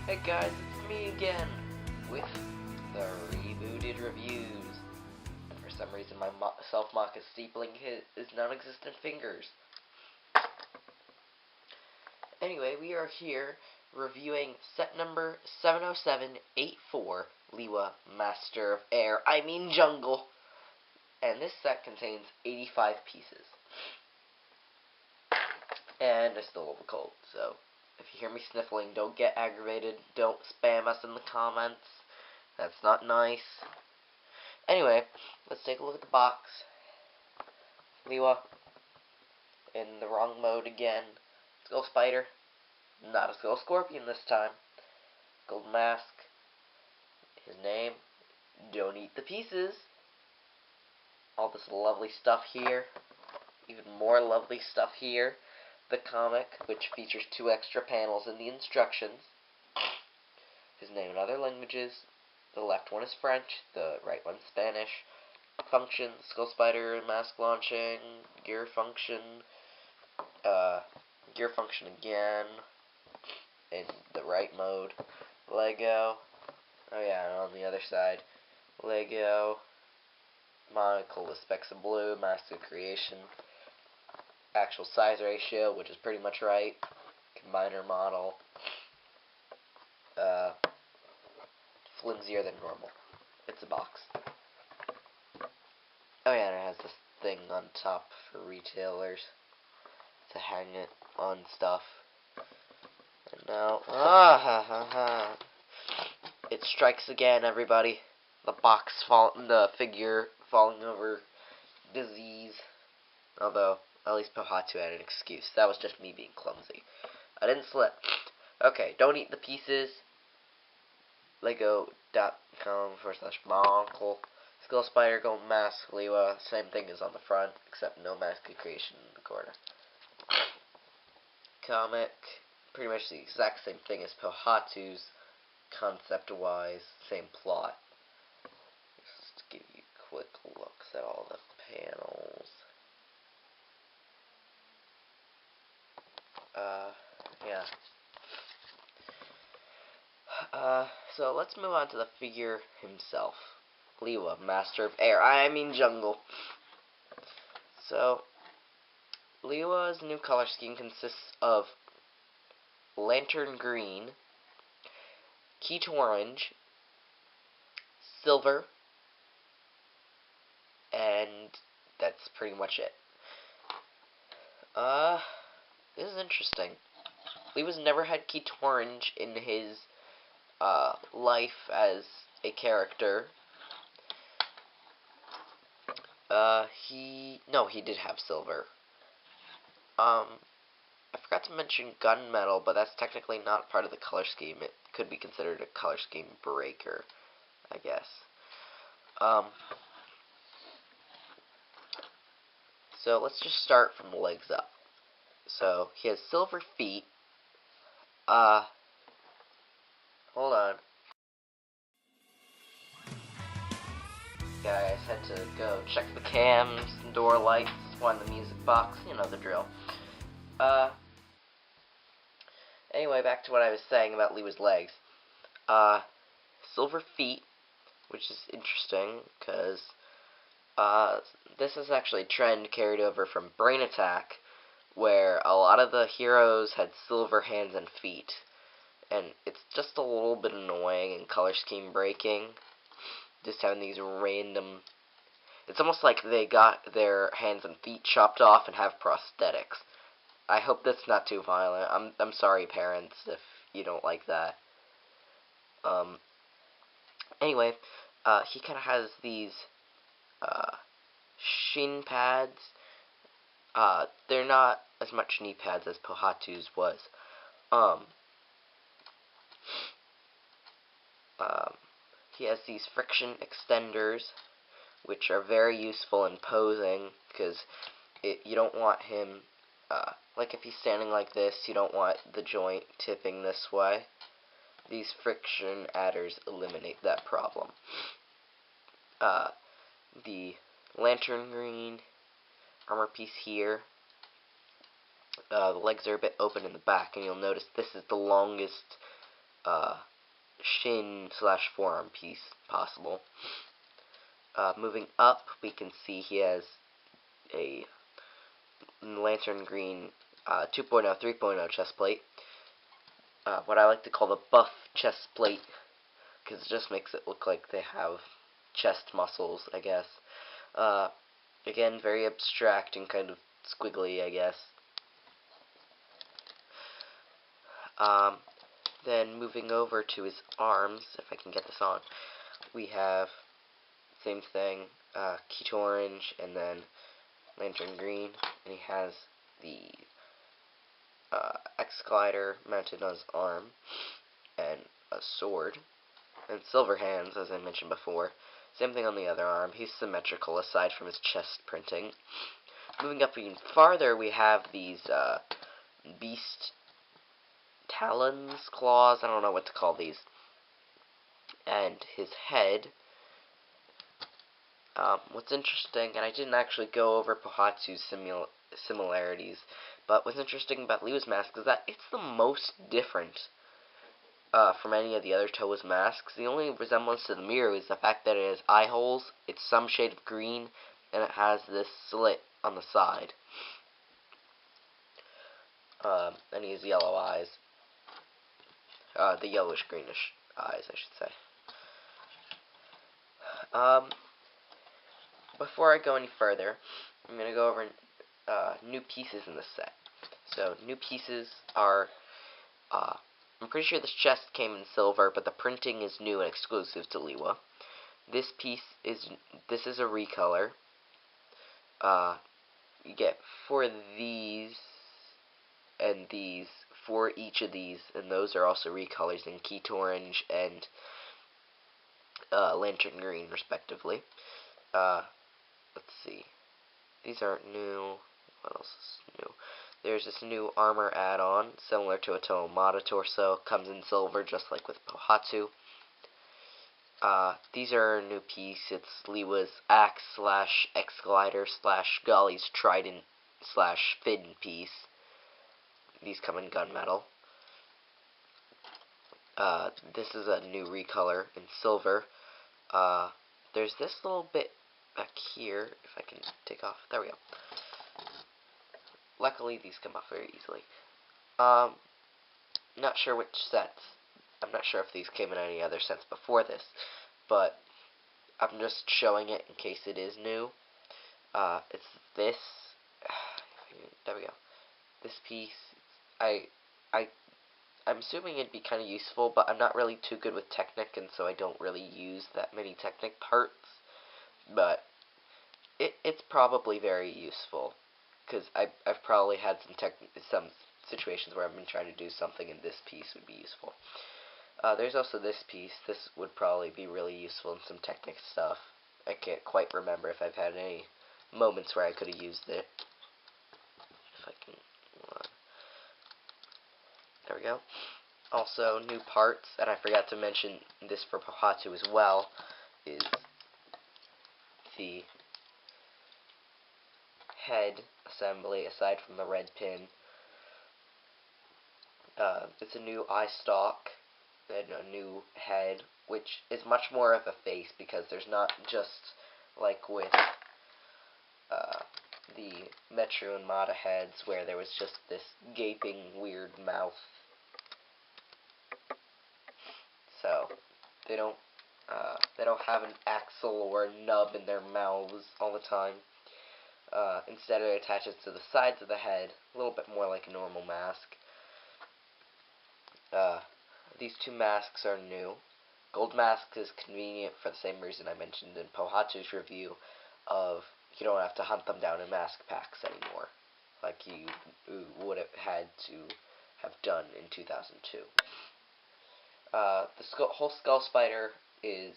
Hey guys, it's me again with the Rebooted reviews. And for some reason my self-mock is steepling his non-existent fingers. Anyway, we are here reviewing set number 70784, Lewa, Master of Jungle. And this set contains 85 pieces. And I'm still a little cold, so if you hear me sniffling, don't get aggravated. Don't spam us in the comments. That's not nice. Anyway, let's take a look at the box. Lewa in the wrong mode again. Skull Spider. Not a Skull Scorpion this time. Gold Mask. His name. Don't eat the pieces. All this lovely stuff here. Even more lovely stuff here. The comic, which features 2 extra panels in the instructions. His name in other languages. The left one is French, the right one Spanish. Function, Skull Spider, mask launching, gear function again, in the right mode. Lego, oh yeah, and on the other side, Lego, monocle with specks of blue, mask of creation. Actual size ratio, which is pretty much right. Combiner model. Flimsier than normal. It's a box. Oh yeah, and it has this thing on top for retailers to hang it on stuff. And now, it strikes again, everybody. The figure falling over disease. Although, at least Pohatu had an excuse. That was just me being clumsy. I didn't slip. Okay, don't eat the pieces. Lego.com/monocle. Skull Spider, Gold Mask, Lewa. Same thing as on the front, except no mask of creation in the corner. Comic. Pretty much the exact same thing as Pohatu's, concept-wise. Same plot. Just give you quick looks at all the panels. Yeah. So let's move on to the figure himself. Lewa, Master of Jungle. So, Lewa's new color scheme consists of lantern green, Keat orange, silver, and that's pretty much it. This is interesting. Lewa's never had Keat orange in his life as a character. He did have silver. I forgot to mention gunmetal, but that's technically not part of the color scheme. It could be considered a color scheme breaker, I guess. So let's just start from the legs up. So he has silver feet. Hold on. Guys, had to go check the cams, door lights, wind the music box, you know the drill. Anyway, back to what I was saying about Lewa's legs. Silver feet, which is interesting, because, this is actually a trend carried over from Brain Attack, where a lot of the heroes had silver hands and feet. And it's just a little bit annoying and color scheme breaking. Just having these random... It's almost like they got their hands and feet chopped off and have prosthetics. I hope that's not too violent. I'm sorry, parents, if you don't like that. Anyway, he kind of has these shin pads. They're not as much knee pads as Pohatu's was. He has these friction extenders, which are very useful in posing, because you don't want him, like if he's standing like this, you don't want the joint tipping this way. These friction adders eliminate that problem. The lantern green armor piece here, the legs are a bit open in the back, and you'll notice this is the longest shin slash forearm piece possible. Moving up, we can see he has a lantern green 2.0, 3.0 chest plate. What I like to call the buff chest plate, because it just makes it look like they have chest muscles, I guess. Again, very abstract and kind of squiggly, I guess. Then moving over to his arms, if I can get this on, we have same thing, Keto Orange, and then Lantern Green, and he has the X-Glider mounted on his arm, and a sword, and silver hands, as I mentioned before. Same thing on the other arm. He's symmetrical, aside from his chest printing. Moving up even farther, we have these beast talons, claws, I don't know what to call these, and his head. What's interesting, and I didn't actually go over Pohatsu's similarities, but what's interesting about Lewa's mask is that it's the most different from any of the other Toa's masks. The only resemblance to the mirror is the fact that it has eye holes, it's some shade of green, and it has this slit on the side. And he has yellow eyes. The yellowish-greenish eyes, I should say. Before I go any further, I'm going to go over new pieces in this set. So, new pieces are, I'm pretty sure this chest came in silver, but the printing is new and exclusive to Lewa. This is a recolor. You get 4 of these, and these, 4 each of these, and those are also recolors in Keto Orange and Lantern Green, respectively. Let's see. These aren't new. What else is new? There's this new armor add-on, similar to a toa+mata torso. Comes in silver, just like with Pohatsu. These are a new piece. It's Lewa's axe slash X-Glider slash Golly's trident slash fin piece. These come in gunmetal. This is a new recolor in silver. There's this little bit back here, if I can take off. There we go. Luckily, these come off very easily. Not sure which sets. I'm not sure if these came in any other sets before this, but I'm just showing it in case it is new. It's this. There we go. This piece. I'm assuming it'd be kind of useful, but I'm not really too good with Technic, and so I don't really use that many Technic parts. But it's probably very useful, because I've probably had some situations where I've been trying to do something, and this piece would be useful. There's also this piece. This would probably be really useful in some Technic stuff. I can't quite remember if I've had any moments where I could have used it. If I can... There we go. Also, new parts, and I forgot to mention this for Pohatsu as well, is the head assembly, aside from the red pin. It's a new eye stalk and a new head, which is much more of a face, because there's not just, like with the Metro and Mata heads, where there was just this gaping, weird mouth. So, they don't have an axle or a nub in their mouths all the time. Instead, it attaches to the sides of the head, a little bit more like a normal mask. These 2 masks are new. Gold mask is convenient for the same reason I mentioned in Pohatsu's review of you don't have to hunt them down in mask packs anymore, like you would have had to have done in 2002. The whole Skull Spider is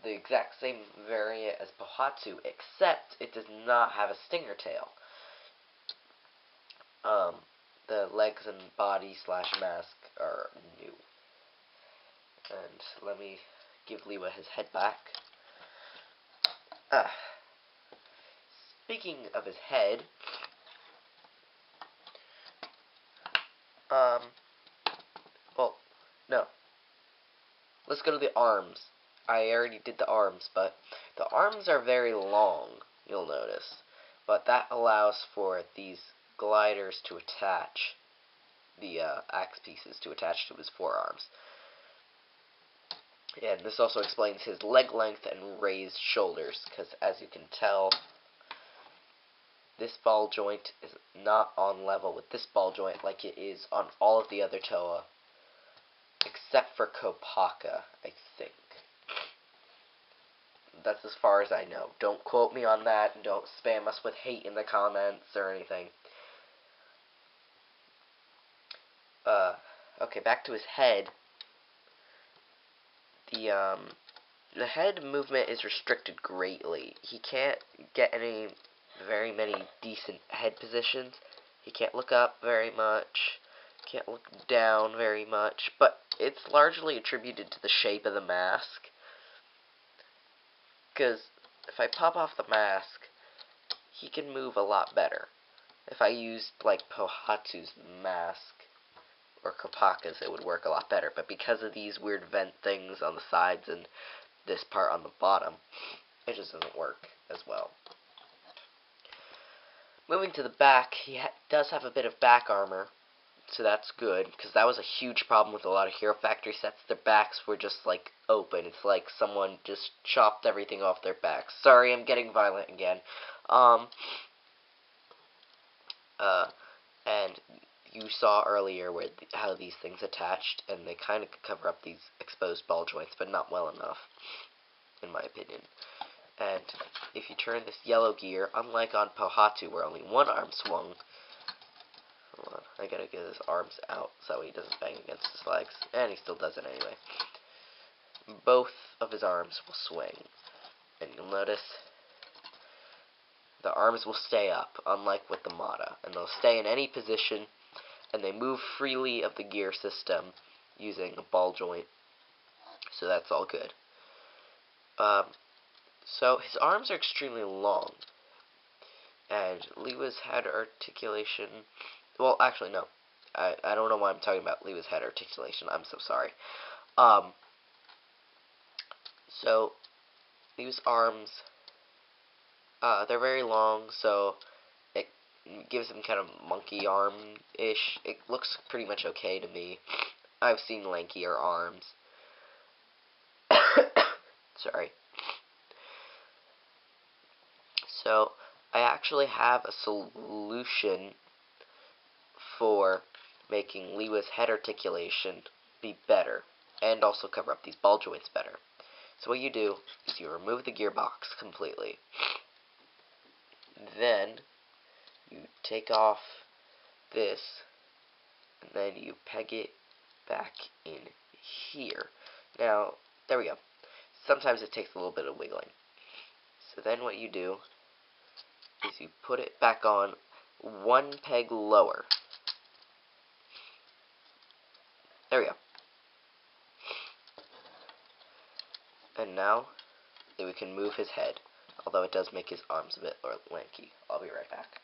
the exact same variant as Pohatsu, except it does not have a stinger tail. The legs and body slash mask are new. And let me give Lewa his head back. Speaking of his head, well, no, let's go to the arms. I already did the arms, but the arms are very long, you'll notice. But that allows for these gliders to attach, the axe pieces to attach to his forearms. And this also explains his leg length and raised shoulders, because as you can tell, this ball joint is not on level with this ball joint like it is on all of the other toa, except for Kopaka, I think. That's as far as I know. Don't quote me on that, and don't spam us with hate in the comments or anything. Okay, back to his head. The head movement is restricted greatly. He can't get very many decent head positions. He can't look up very much. Can't look down very much. But it's largely attributed to the shape of the mask. Because if I pop off the mask, he can move a lot better. If I used, like, Pohatu's mask, or Kopaka's, it would work a lot better. But because of these weird vent things on the sides and this part on the bottom, it just doesn't work as well. Moving to the back, he does have a bit of back armor, so that's good, because that was a huge problem with a lot of Hero Factory sets. Their backs were just, like, open. It's like someone just chopped everything off their backs. Sorry, I'm getting violent again. And you saw earlier how these things attached, and they kind of cover up these exposed ball joints, but not well enough, in my opinion. And if you turn this yellow gear, unlike on Pohatu, where only one arm swung, hold on, I gotta get his arms out so he doesn't bang against his legs, and he still does it anyway. Both of his arms will swing, and you'll notice the arms will stay up, unlike with the mata, and they'll stay in any position, and they move freely of the gear system using a ball joint, so that's all good. So his arms are extremely long, and Lewa's head articulation, well, actually, no, I don't know why I'm talking about Lewa's head articulation, I'm so sorry. So, Lewa's arms, they're very long, so it gives him kind of monkey arm-ish. It looks pretty much okay to me. I've seen lankier arms. Sorry. So, I actually have a solution for making Lewa's head articulation be better, and also cover up these ball joints better. So what you do is you remove the gearbox completely. Then you take off this, and then you peg it back in here. Now, there we go. Sometimes it takes a little bit of wiggling. So then what you do is you put it back on one peg lower. There we go. And now we can move his head, although it does make his arms a bit lanky. I'll be right back.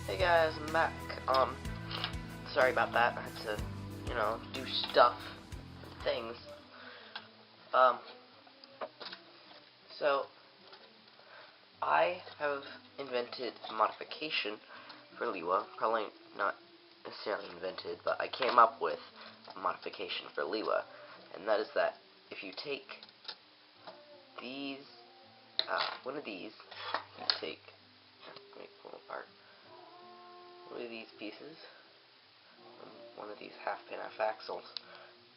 Hey guys, I'm back. Sorry about that. I had to, do stuff and things. So I have invented a modification for Lewa. Probably not necessarily invented, but I came up with a modification for Lewa, and that is that if you take these, one of these, you take, let me pull them apart, one of these pieces, one of these half-pin, half-axles,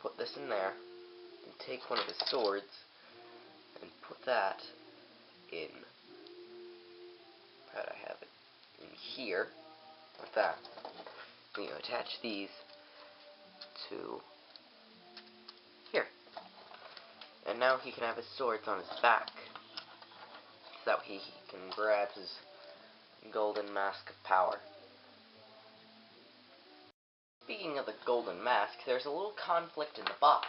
put this in there, and take one of his swords, and put that in, how do I have it, in here, like that. And you attach these to here. And now he can have his swords on his back, so that he can grab his golden mask of power. Speaking of the golden mask, there's a little conflict in the box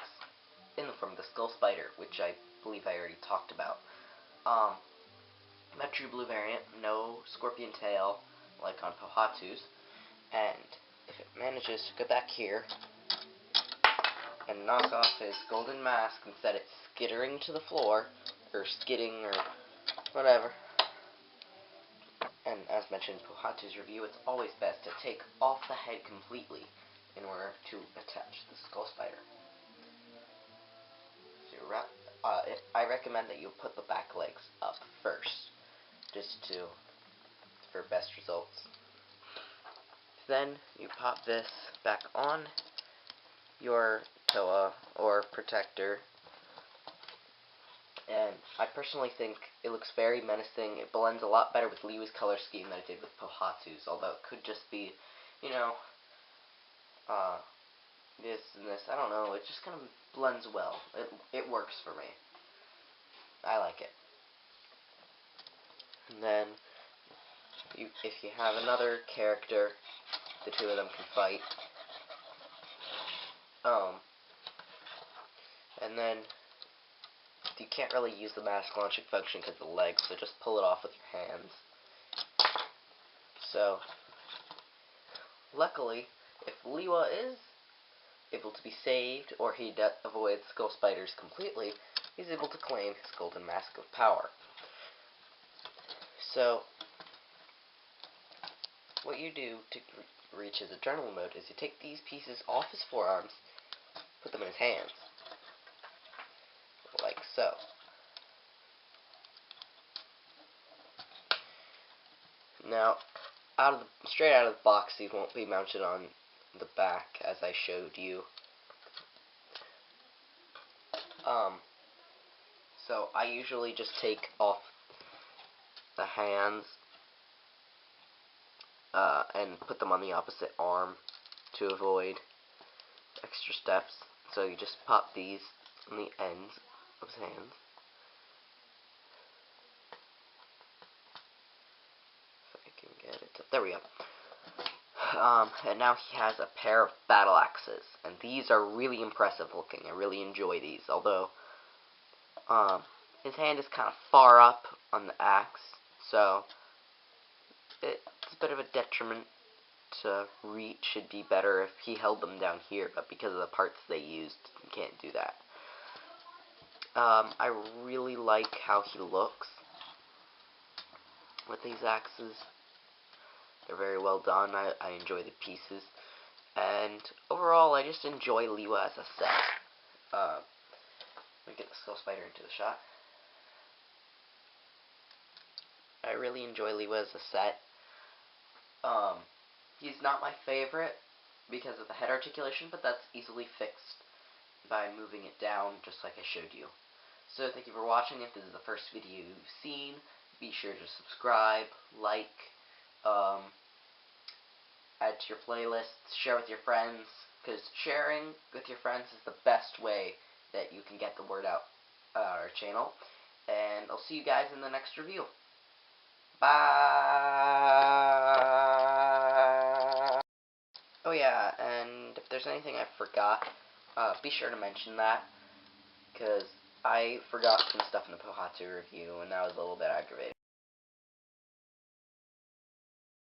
from the Skull Spider, which I believe I already talked about. Not true blue variant, no scorpion tail like on Pohatu's, and if it manages to go back here, and knock off his golden mask and set it skittering to the floor, or skidding, or whatever. And as mentioned in Pohatu's review, it's always best to take off the head completely in order to attach the skull spider. So I recommend that you put the back legs up first, just for best results. Then you pop this back on your toa or protector, and I personally think it looks very menacing. It blends a lot better with Lewa's color scheme than it did with Pohatu's, although it could just be, you know, this and this. I don't know. It just kind of blends well. It works for me. I like it. And then, if you have another character, the two of them can fight. And then you can't really use the mask launching function because of the legs, so just pull it off with your hands. So, luckily, if Lewa is able to be saved, or he avoids skull spiders completely, he's able to claim his golden mask of power. So, what you do to reach his adrenaline mode is you take these pieces off his forearms, put them in his hands, like so. Now, straight out of the box, these won't be mounted on the back as I showed you. So I usually just take off the hands and put them on the opposite arm to avoid extra steps. So you just pop these on the ends of his hands. If I can get it. There we go. And now he has a pair of battle axes, and these are really impressive looking. I really enjoy these, although his hand is kind of far up on the axe, so it's a bit of a detriment to reach. It'd be better if he held them down here, but because of the parts they used, you can't do that. I really like how he looks with these axes. They're very well done. I enjoy the pieces. And overall, I just enjoy Lewa as a set. Let me get the skull spider into the shot. I really enjoy Lewa as a set. He's not my favorite because of the head articulation, but that's easily fixed by moving it down just like I showed you. So thank you for watching. If this is the first video you've seen, be sure to subscribe, like, add to your playlists, share with your friends, because sharing with your friends is the best way that you can get the word out on our channel. And I'll see you guys in the next review. Bye! Oh yeah, and if there's anything I forgot, be sure to mention that, because I forgot some stuff in the Pohatu review, and that was a little bit aggravating.